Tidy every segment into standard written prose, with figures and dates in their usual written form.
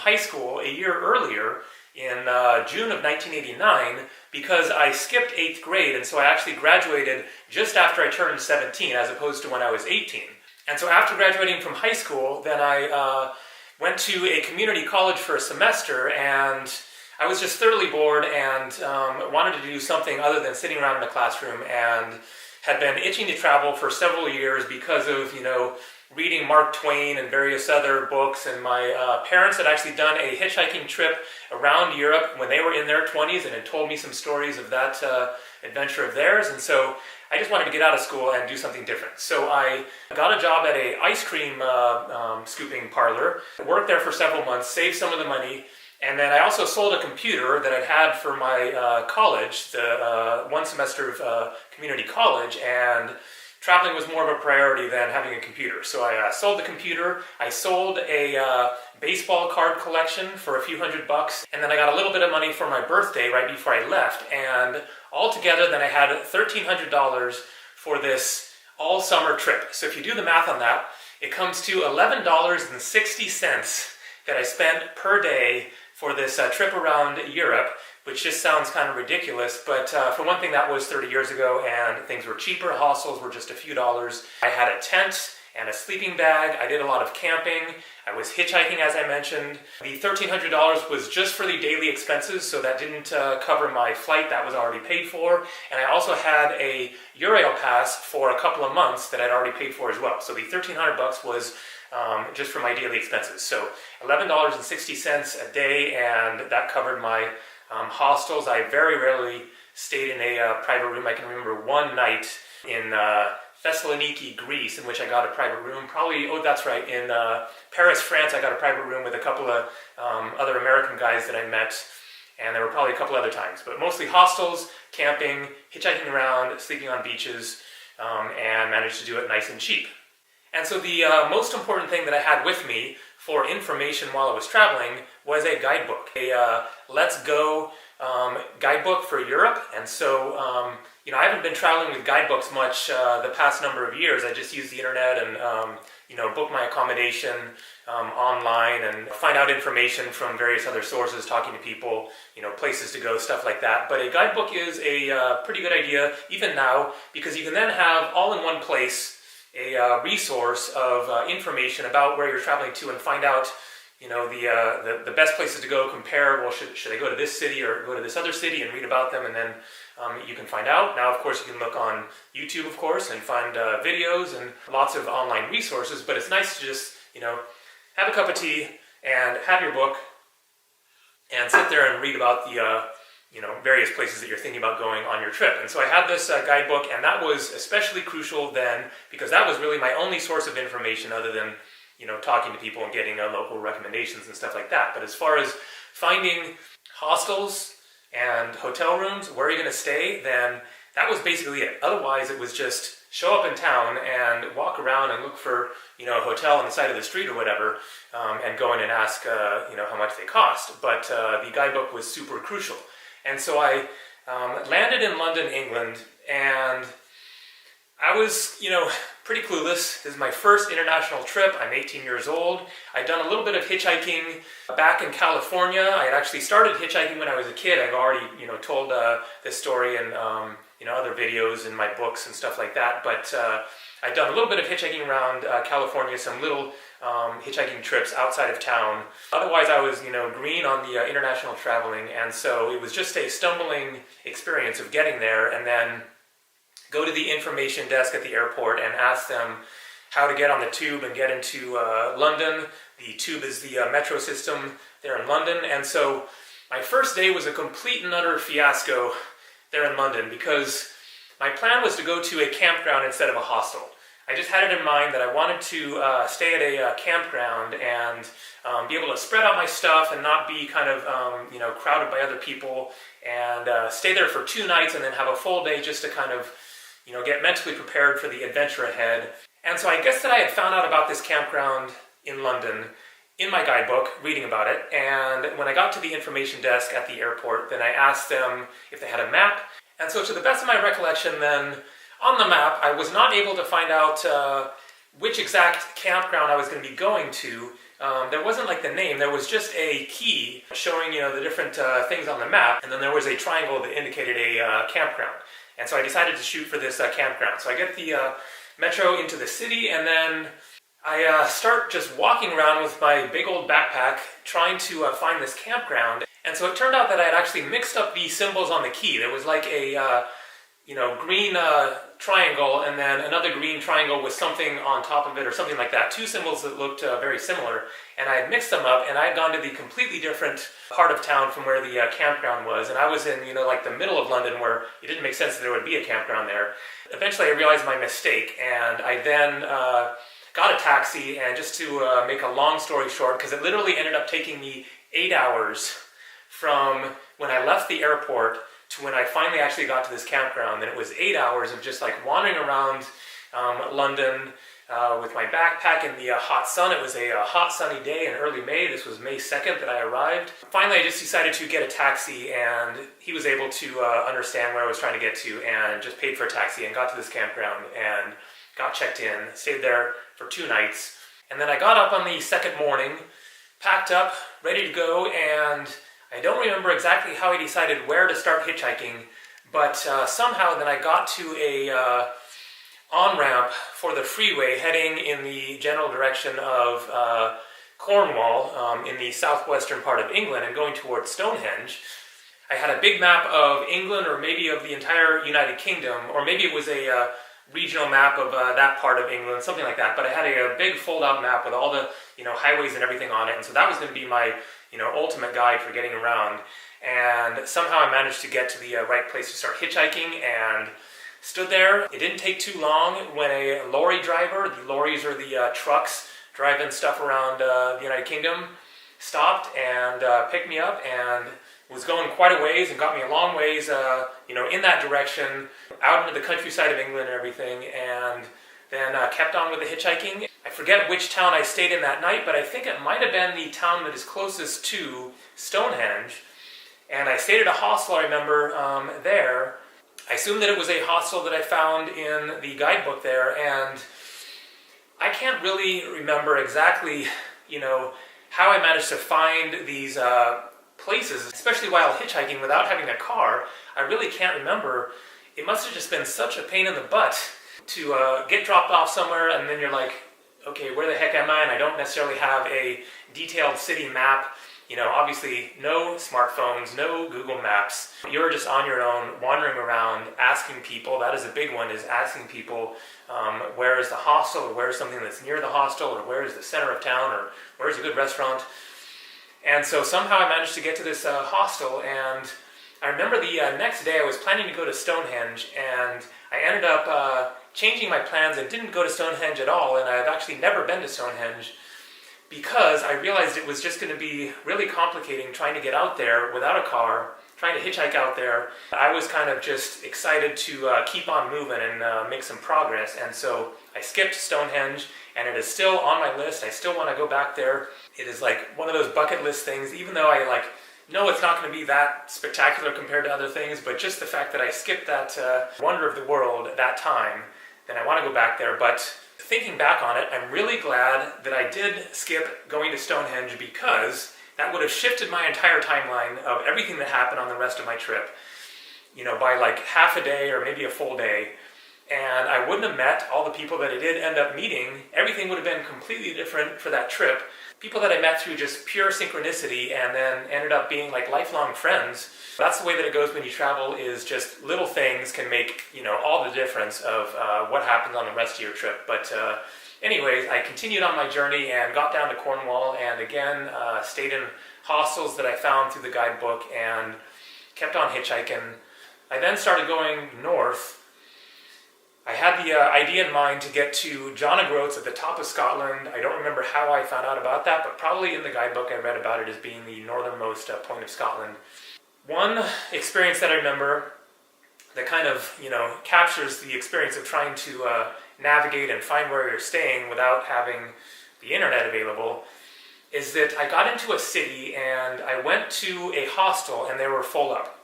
high school a year earlier in June of 1989 because I skipped 8th grade, and so I actually graduated just after I turned 17 as opposed to when I was 18. And so after graduating from high school, then I went to a community college for a semester, and I was just thoroughly bored and wanted to do something other than sitting around in the classroom, and had been itching to travel for several years because of, reading Mark Twain and various other books, and my parents had actually done a hitchhiking trip around Europe when they were in their 20s and had told me some stories of that adventure of theirs, and so I just wanted to get out of school and do something different. So I got a job at an ice cream scooping parlor, worked there for several months, saved some of the money, and then I also sold a computer that I'd had for my college, the one semester of community college, and traveling was more of a priority than having a computer. So I sold the computer, I sold a baseball card collection for a few $100, and then I got a little bit of money for my birthday right before I left, and altogether then I had $1,300 for this all-summer trip. So if you do the math on that, it comes to $11.60 that I spent per day for this trip around Europe, which just sounds kind of ridiculous, but for one thing, that was 30 years ago, and things were cheaper. Hostels were just a few dollars. I had a tent and a sleeping bag. I did a lot of camping. I was hitchhiking, as I mentioned. The $1,300 was just for the daily expenses, so that didn't cover my flight. That was already paid for. And I also had a Eurail pass for a couple of months that I'd already paid for as well. So the $1,300 was just for my daily expenses. So $11.60 a day, and that covered my hostels. I very rarely stayed in a private room. I can remember one night in Thessaloniki, Greece, in which I got a private room. In Paris, France, I got a private room with a couple of other American guys that I met, and there were probably a couple other times, but mostly hostels, camping, hitchhiking around, sleeping on beaches, and managed to do it nice and cheap. And so the most important thing that I had with me for information while I was traveling was a guidebook, a Let's Go guidebook for Europe. And so, I haven't been traveling with guidebooks much the past number of years. I just use the internet and, book my accommodation online and find out information from various other sources, talking to people, places to go, stuff like that. But a guidebook is a pretty good idea, even now, because you can then have all in one place a resource of information about where you're traveling to, and find out, the best places to go, compare, well, should I go to this city or go to this other city, and read about them, and then you can find out. Now, of course, you can look on YouTube, of course, and find videos and lots of online resources, but it's nice to just, have a cup of tea and have your book and sit there and read about the various places that you're thinking about going on your trip. And so I had this guidebook, and that was especially crucial then, because that was really my only source of information other than, talking to people and getting local recommendations and stuff like that. But as far as finding hostels and hotel rooms, where are you going to stay, then that was basically it. Otherwise, it was just show up in town and walk around and look for, a hotel on the side of the street or whatever, and go in and ask, how much they cost. But the guidebook was super crucial. And so I landed in London, England, and I was, pretty clueless. This is my first international trip. I'm 18 years old. I'd done a little bit of hitchhiking back in California. I had actually started hitchhiking when I was a kid. I've already, told this story in, other videos in my books and stuff like that. But I'd done a little bit of hitchhiking around California, some little hitchhiking trips outside of town. Otherwise, I was, green on the international traveling, and so it was just a stumbling experience of getting there, and then go to the information desk at the airport and ask them how to get on the tube and get into London. The tube is the metro system there in London, and so my first day was a complete and utter fiasco there in London, because my plan was to go to a campground instead of a hostel. I just had it in mind that I wanted to stay at a campground and be able to spread out my stuff and not be kind of, crowded by other people, and stay there for 2 nights and then have a full day just to kind of, get mentally prepared for the adventure ahead. And so I guess that I had found out about this campground in London in my guidebook, reading about it, and when I got to the information desk at the airport, then I asked them if they had a map. And so to the best of my recollection then, on the map, I was not able to find out which exact campground I was going to be going to there wasn't like the name, there was just a key showing, the different things on the map, and then there was a triangle that indicated a campground. And so I decided to shoot for this campground. So I get the metro into the city, and then I start just walking around with my big old backpack trying to find this campground. And so it turned out that I had actually mixed up the symbols on the key. There was like a green triangle and then another green triangle with something on top of it or something like that. Two symbols that looked very similar. And I had mixed them up, and I had gone to the completely different part of town from where the campground was. And I was in, like the middle of London, where it didn't make sense that there would be a campground there. Eventually I realized my mistake, and I then got a taxi. And just to make a long story short, because it literally ended up taking me 8 hours from when I left the airport to when I finally actually got to this campground. And it was 8 hours of just like wandering around London with my backpack in the hot sun. It was a hot sunny day in early May. This was May 2nd that I arrived. Finally I just decided to get a taxi, and he was able to understand where I was trying to get to, and just paid for a taxi and got to this campground and got checked in, stayed there for 2 nights. And then I got up on the second morning, packed up, ready to go, and I don't remember exactly how I decided where to start hitchhiking, but somehow then I got to a on-ramp for the freeway heading in the general direction of Cornwall in the southwestern part of England and going towards Stonehenge. I had a big map of England, or maybe of the entire United Kingdom, or maybe it was a regional map of that part of England, something like that. But I had a big fold-out map with all the highways and everything on it, and so that was going to be my ultimate guide for getting around. And somehow I managed to get to the right place to start hitchhiking, and stood there. It didn't take too long when a lorry driver, the lorries are the trucks driving stuff around the United Kingdom, stopped and picked me up, and was going quite a ways and got me a long ways in that direction, out into the countryside of England and everything, and then kept on with the hitchhiking. I forget which town I stayed in that night, but I think it might have been the town that is closest to Stonehenge. And I stayed at a hostel, I remember, there. I assume that it was a hostel that I found in the guidebook there, and I can't really remember exactly, how I managed to find these places, especially while hitchhiking without having a car. I really can't remember. It must have just been such a pain in the butt to get dropped off somewhere, and then you're like, okay, where the heck am I? And I don't necessarily have a detailed city map. Obviously no smartphones, no Google Maps. You're just on your own, wandering around, asking people. That is a big one, is asking people where is the hostel, or where is something that's near the hostel, or where is the center of town, or where is a good restaurant. And so somehow I managed to get to this hostel, and I remember the next day I was planning to go to Stonehenge, and I ended up changing my plans and didn't go to Stonehenge at all, and I've actually never been to Stonehenge, because I realized it was just going to be really complicating trying to get out there without a car, trying to hitchhike out there. I was kind of just excited to keep on moving and make some progress, and so I skipped Stonehenge, and it is still on my list. I still want to go back there. It is like one of those bucket list things, even though I know it's not going to be that spectacular compared to other things, but just the fact that I skipped that wonder of the world at that time, then I want to go back there. But thinking back on it, I'm really glad that I did skip going to Stonehenge, because that would have shifted my entire timeline of everything that happened on the rest of my trip, by like half a day or maybe a full day. And I wouldn't have met all the people that I did end up meeting. Everything would have been completely different for that trip. People that I met through just pure synchronicity, and then ended up being like lifelong friends. That's the way that it goes when you travel, is just little things can make, all the difference of what happens on the rest of your trip. But anyways, I continued on my journey and got down to Cornwall, and again stayed in hostels that I found through the guidebook and kept on hitchhiking. I then started going north. I had the idea in mind to get to John O'Groats at the top of Scotland. I don't remember how I found out about that, but probably in the guidebook I read about it as being the northernmost point of Scotland. One experience that I remember that kind of, captures the experience of trying to navigate and find where you're staying without having the internet available, is that I got into a city and I went to a hostel and they were full up.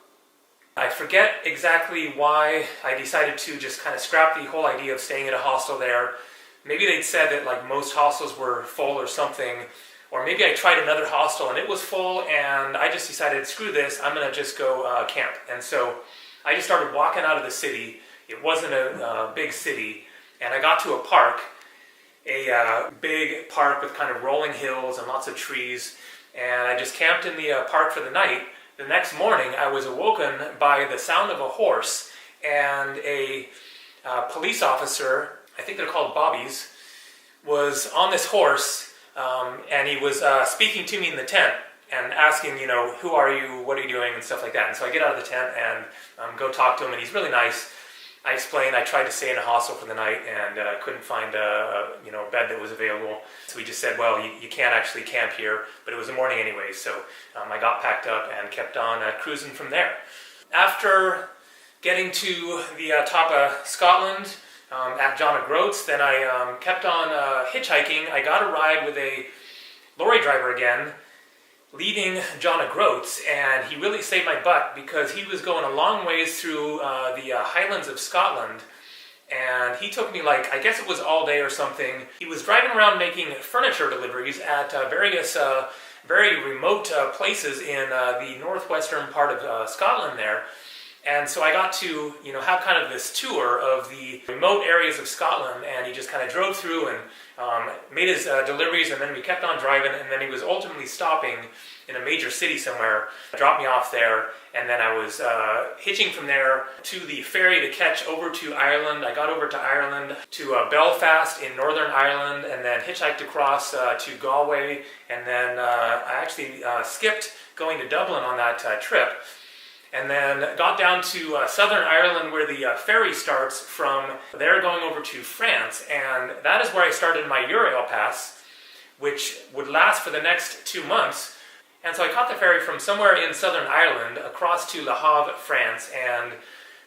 I forget exactly why I decided to just kind of scrap the whole idea of staying at a hostel there. Maybe they'd said that like most hostels were full or something, or maybe I tried another hostel and it was full, and I just decided, screw this, I'm going to just go camp. And so I just started walking out of the city. It wasn't a big city, and I got to a park, a big park with kind of rolling hills and lots of trees, and I just camped in the park for the night. The next morning, I was awoken by the sound of a horse, and a police officer, I think they're called bobbies, was on this horse, and he was speaking to me in the tent and asking, who are you, what are you doing, and stuff like that. And so I get out of the tent and go talk to him, and he's really nice. I explained I tried to stay in a hostel for the night and couldn't find a bed that was available. So he just said, well, you can't actually camp here, but it was the morning anyway. So I got packed up and kept on cruising from there. After getting to the top of Scotland at John O'Groats, then I kept on hitchhiking. I got a ride with a lorry driver again, leaving John O'Groats, and he really saved my butt because he was going a long ways through the Highlands of Scotland, and he took me I guess it was all day or something. He was driving around making furniture deliveries at various very remote places in the northwestern part of Scotland there. And so I got to, have kind of this tour of the remote areas of Scotland, and he just kind of drove through and made his deliveries, and then we kept on driving, and then he was ultimately stopping in a major city somewhere, dropped me off there, and then I was hitching from there to the ferry to catch over to Ireland. I got over to Ireland, to Belfast in Northern Ireland, and then hitchhiked across to Galway, and then I actually skipped going to Dublin on that trip. And then got down to Southern Ireland where the ferry starts from there going over to France. And that is where I started my Eurail pass, which would last for the next 2 months. And so I caught the ferry from somewhere in Southern Ireland across to Le Havre, France. And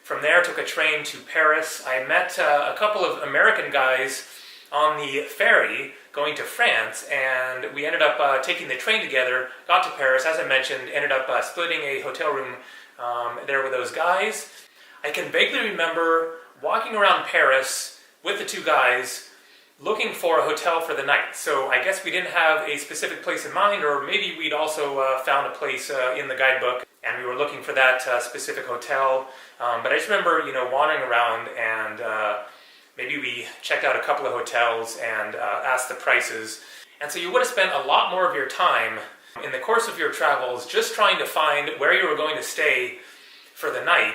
from there took a train to Paris. I met a couple of American guys on the ferry going to France, and we ended up taking the train together, got to Paris, as I mentioned, ended up splitting a hotel room there with those guys. I can vaguely remember walking around Paris with the two guys looking for a hotel for the night. So I guess we didn't have a specific place in mind, or maybe we'd also found a place in the guidebook and we were looking for that specific hotel. But I just remember, wandering around, and maybe we checked out a couple of hotels and asked the prices. And so you would have spent a lot more of your time in the course of your travels just trying to find where you were going to stay for the night,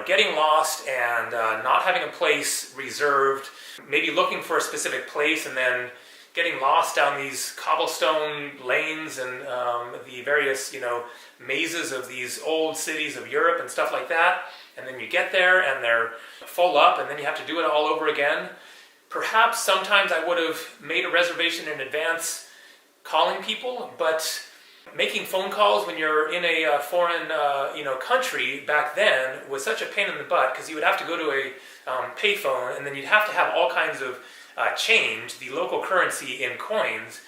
getting lost and not having a place reserved, maybe looking for a specific place and then getting lost down these cobblestone lanes and the various, mazes of these old cities of Europe and stuff like that. And then you get there and they're full up, and then you have to do it all over again. Perhaps sometimes I would have made a reservation in advance calling people, but making phone calls when you're in a foreign country back then was such a pain in the butt, because you would have to go to a payphone, and then you'd have to have all kinds of change, the local currency in coins,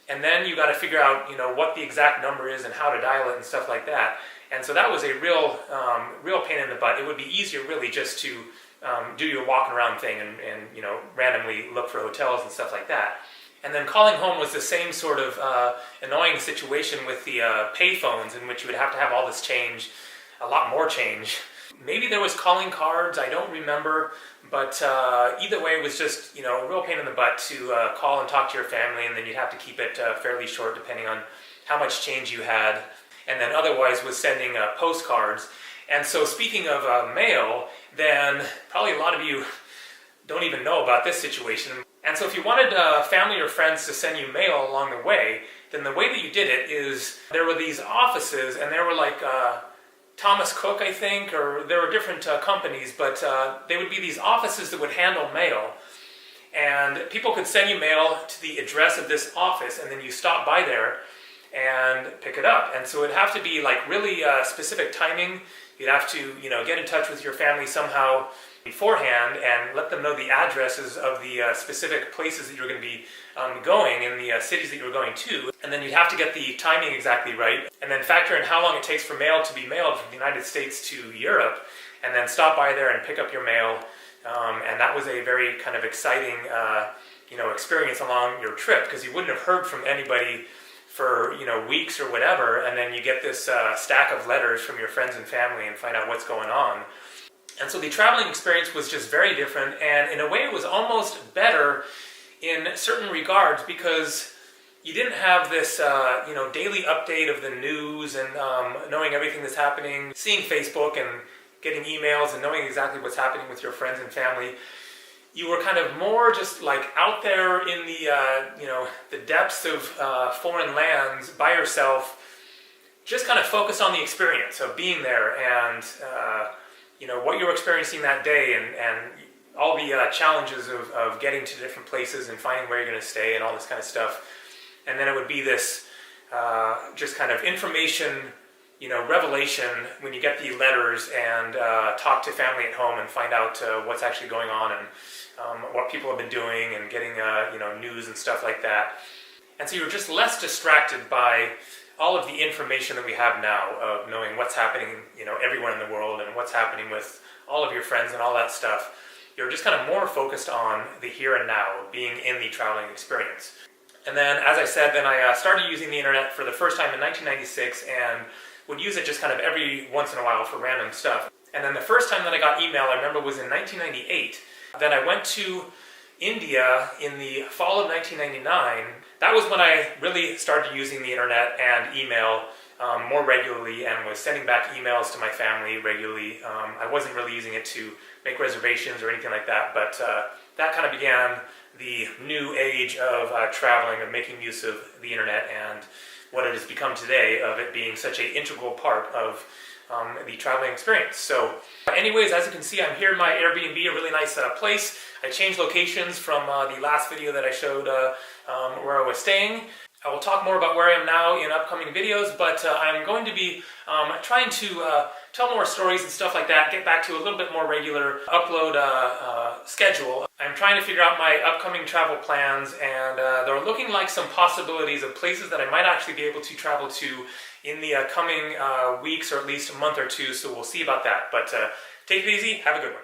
and then you got to figure out what the exact number is and how to dial it and stuff like that. And so that was a real pain in the butt. It would be easier really just to do your walking around thing and randomly look for hotels and stuff like that. And then calling home was the same sort of annoying situation with the payphones, in which you would have to have all this change, a lot more change. Maybe there was calling cards, I don't remember, but either way it was just a real pain in the butt to call and talk to your family, and then you'd have to keep it fairly short depending on how much change you had, and then otherwise was sending postcards. And so speaking of mail, then probably a lot of you don't even know about this situation. And so if you wanted family or friends to send you mail along the way, then the way that you did it is there were these offices, and there were Thomas Cook, I think, or there were different companies, but they would be these offices that would handle mail. And people could send you mail to the address of this office, and then you stop by there and pick it up. And so it'd have to be really specific timing. You'd have to, get in touch with your family somehow beforehand and let them know the addresses of the specific places that you're going to be going in the cities that you're going to. And then you'd have to get the timing exactly right, and then factor in how long it takes for mail to be mailed from the United States to Europe, and then stop by there and pick up your mail. And that was a very kind of exciting experience along your trip, because you wouldn't have heard from anybody for weeks or whatever, and then you get this stack of letters from your friends and family and find out what's going on. And so the traveling experience was just very different, and in a way it was almost better in certain regards because you didn't have this daily update of the news and knowing everything that's happening, seeing Facebook and getting emails and knowing exactly what's happening with your friends and family. You were kind of more just like out there in the depths of foreign lands by yourself, just kind of focus on the experience of being there and what you were experiencing that day and all the challenges of getting to different places and finding where you're going to stay and all this kind of stuff. And then it would be this just kind of information, revelation when you get the letters and talk to family at home and find out what's actually going on and what people have been doing and getting news and stuff like that. And so you're just less distracted by all of the information that we have now of knowing what's happening, everywhere in the world and what's happening with all of your friends and all that stuff. You're just kind of more focused on the here and now, being in the traveling experience. And then, as I said, then I started using the internet for the first time in 1996 and would use it just kind of every once in a while for random stuff. And then the first time that I got email, I remember, was in 1998. Then I went to India in the fall of 1999. That was when I really started using the internet and email more regularly and was sending back emails to my family regularly. I wasn't really using it to make reservations or anything like that, but that kind of began the new age of traveling, of making use of the internet and what it has become today, of it being such an integral part of the traveling experience. So anyways, as you can see, I'm here in my Airbnb, a really nice place. I changed locations from the last video that I showed where I was staying. I will talk more about where I am now in upcoming videos, but I'm going to be trying to tell more stories and stuff like that, get back to a little bit more regular upload schedule. I'm trying to figure out my upcoming travel plans, and they're looking like some possibilities of places that I might actually be able to travel to in the coming weeks, or at least a month or two, so we'll see about that. But take it easy, have a good one.